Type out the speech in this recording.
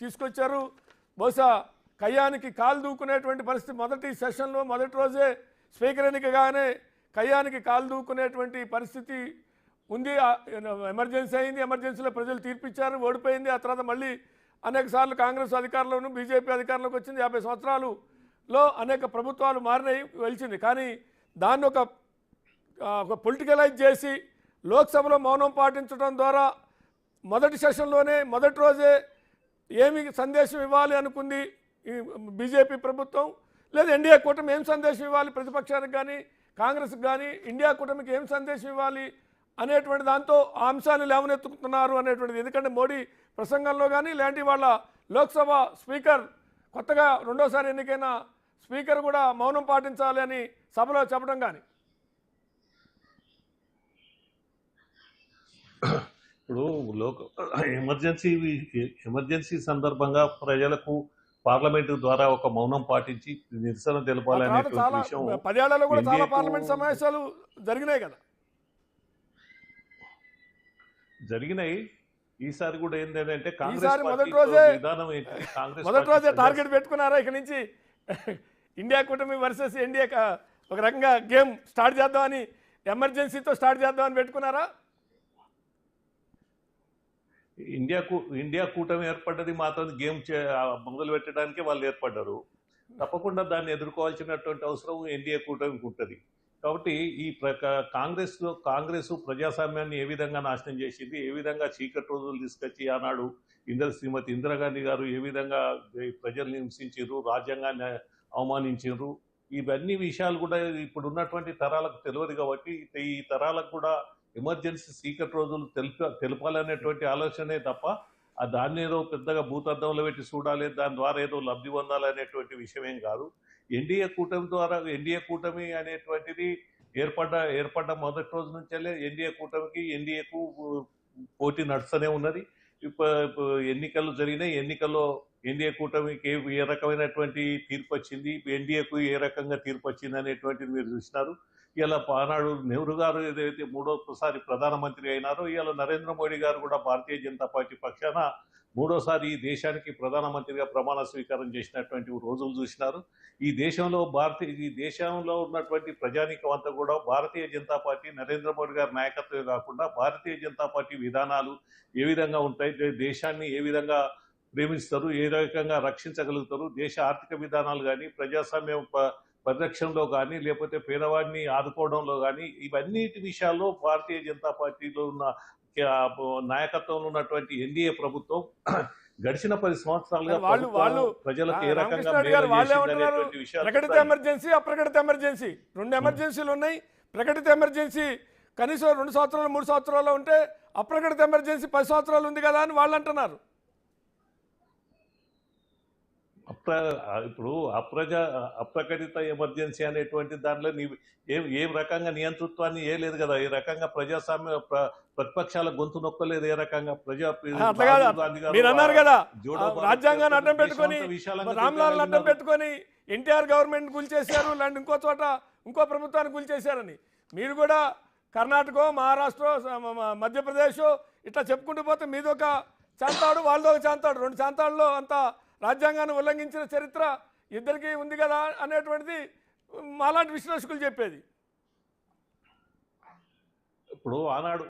తీసుకొచ్చారు. బహుశా కయ్యానికి కాలు దూకునేటువంటి పరిస్థితి మొదటి సెషన్లో మొదటి రోజే స్పీకర్ ఎన్నికగానే కయ్యానికి కాలు దూకునేటువంటి పరిస్థితి ఉంది. ఎమర్జెన్సీ అయింది, ఎమర్జెన్సీలో ప్రజలు తీర్పిచ్చారు, ఓడిపోయింది. ఆ తర్వాత మళ్ళీ అనేక సార్లు కాంగ్రెస్ అధికారంలోనూ బీజేపీ అధికారంలోకి వచ్చింది. 50 సంవత్సరాలులో అనేక ప్రభుత్వాలు మారినాయి, వెలిచింది. కానీ దాన్ని ఒక పొలిటికలైజ్ చేసి లోక్సభలో మౌనం పాటించడం ద్వారా మొదటి సెషన్లోనే మొదటి రోజే ఏమి సందేశం ఇవ్వాలి అనుకుంది ఈ బీజేపీ ప్రభుత్వం, లేదా ఎన్డీఏ కూటమి ఏం సందేశం ఇవ్వాలి ప్రతిపక్షానికి కానీ కాంగ్రెస్కి కానీ, ఇండియా కూటమికి ఏం సందేశం ఇవ్వాలి అనేటువంటి దాంతో ఆ అంశాన్ని లేవనెత్తుకుతున్నారు అనేటువంటిది. ఎందుకంటే మోడీ ప్రసంగంలో కానీ ఇలాంటి వాళ్ళ లోక్సభ స్పీకర్ కొత్తగా రెండోసారి ఎన్నికైన స్పీకర్ కూడా మౌనం పాటించాలి అని సభలో చెప్పడం కానీ. ఇప్పుడు ఎమర్జెన్సీ సందర్భంగా ప్రజలకు పార్లమెంటు ద్వారా ఒక మౌనం పాటించి నిరసన తెలపాలనే విషయం 10 ఏళ్లలో కూడా చాలా పార్లమెంట్ సమావేశాలు జరిగినాయి కదా. జరిగినాయి. ఈసారి కూడా ఏంటంటే కాంగ్రెస్ మొదటి రోజే టార్గెట్ పెట్టుకున్నారా ఇక నుంచి ఇండియా కూటమి వర్సెస్ ఎన్డీఏ ఒక రకంగా గేమ్ స్టార్ట్ చేద్దామని, ఎమర్జెన్సీతో స్టార్ట్ చేద్దామని పెట్టుకున్నారా? ఇండియా కూటమి ఏర్పడ్డది మాత్రం గేమ్ మొదలు పెట్టడానికి వాళ్ళు ఏర్పడ్డారు. తప్పకుండా దాన్ని ఎదుర్కోవాల్సినటువంటి అవసరం ఎన్డీఏ కూటమికి ఉంటుంది. కాబట్టి ఈ కాంగ్రెస్ ప్రజాస్వామ్యాన్ని ఏ విధంగా నాశనం చేసింది, ఏ విధంగా చీకటి రోజులు తీసుకొచ్చి ఆనాడు శ్రీమతి ఇందిరాగాంధీ గారు ఏ విధంగా ప్రజల్ని హింసించారు, రాజ్యాంగాన్ని అవమానించారు, ఇవన్నీ విషయాలు కూడా ఇప్పుడు ఉన్నటువంటి తరాలకు తెలియదు. కాబట్టి ఈ తరాలకు కూడా ఎమర్జెన్సీ చీకటి రోజులు తెలపాలనేటువంటి ఆలోచనే తప్ప దాన్ని ఏదో పెద్దగా భూతద్దంలో పెట్టి చూడాలి, దాని ద్వారా ఏదో లబ్ధి పొందాలనేటువంటి విషయం ఏం కాదు. ఎన్డీఏ కూటమి అనేటువంటిది ఏర్పడ్డ మొదటి రోజు నుంచే ఎన్డీఏకు పోటీ నడుస్తూనే ఉన్నది. ఎన్నికలు జరిగినాయి. ఎన్నికల్లో ఎన్డీఏ కూటమికి ఏ రకమైనటువంటి తీర్పు వచ్చింది, ఎన్డీఏకు ఏ రకంగా తీర్పు వచ్చింది అనేటువంటిది మీరు చూసినారు. ఇలా ఆనాడు నెహ్రూ గారు ఏదైతే మూడోసారి ప్రధానమంత్రి అయినారో, ఇవాళ నరేంద్ర మోడీ గారు కూడా భారతీయ జనతా పార్టీ పక్షాన మూడోసారి ఈ దేశానికి ప్రధానమంత్రిగా ప్రమాణ స్వీకారం చేసినటువంటి రోజులు చూసినారు. ఈ దేశంలో ఉన్నటువంటి ప్రజానీకం అంతా కూడా భారతీయ జనతా పార్టీ నరేంద్ర మోడీ గారి నాయకత్వమే కాకుండా భారతీయ జనతా పార్టీ విధానాలు ఏ విధంగా ఉంటాయి, దేశాన్ని ఏ విధంగా ప్రేమిస్తారు, ఏ రకంగా రక్షించగలుగుతారు, దేశ ఆర్థిక విధానాలు కానీ ప్రజాస్వామ్యం పరిరక్షణలో కానీ లేకపోతే పేదవాడిని ఆదుకోవడంలో కానీ ఇవన్నిటి విషయాల్లో భారతీయ జనతా పార్టీలో ఉన్న నాయకత్వంలో ఉన్నటువంటి ఎన్డీఏ ప్రభుత్వం గడిచిన 10 సంవత్సరాలుగా ప్రజలకు ఏ రకంగా ప్రకటిత ఎమర్జెన్సీ, అప్రకటిత ఎమర్జెన్సీ 2 ఎమర్జెన్సీలు ఉన్నాయి. ప్రకటిత ఎమర్జెన్సీ కనీసం 2 సంవత్సరాలు 3 సంవత్సరాలు ఉంటే, అప్రకటిత ఎమర్జెన్సీ 10 సంవత్సరాలు ఉంది కదా అని వాళ్ళు అంటున్నారు. ఇప్పుడు అప్రకటిత ఎమర్జెన్సీ అనేటువంటి దాంట్లో ఏం రకంగా నియంతృత్వాన్ని ఏ లేదు కదా. ఈ రకంగా ప్రజాస్వామ్య ప్రతిపక్షాల గొంతు నొక్కలేదు. ఏ రకంగా మీరు అన్నారు కదా, రాజ్యాంగాన్ని అడ్డం పెట్టుకొని రామ్లాల్ అడ్డం పెట్టుకొని ఎన్టీఆర్ గవర్నమెంట్ కూల్చేశారు, ఇలాంటి ఇంకో చోట ఇంకో ప్రభుత్వాన్ని కూల్చేశారని. మీరు కూడా కర్ణాటక, మహారాష్ట్ర, మధ్యప్రదేశ్ ఇట్లా చెప్పుకుంటూ పోతే మీదొక చాంతాడు, వాళ్ళదొక చాంతాడు, 2 చాంతాడులో అంత రాజ్యాంగాన్ని ఉల్లంఘించిన చరిత్ర ఇద్దరికీ ఉంది కదా అనేటువంటిది మాలాంటి విశ్లేషకులు చెప్పేది. ఇప్పుడు ఆనాడు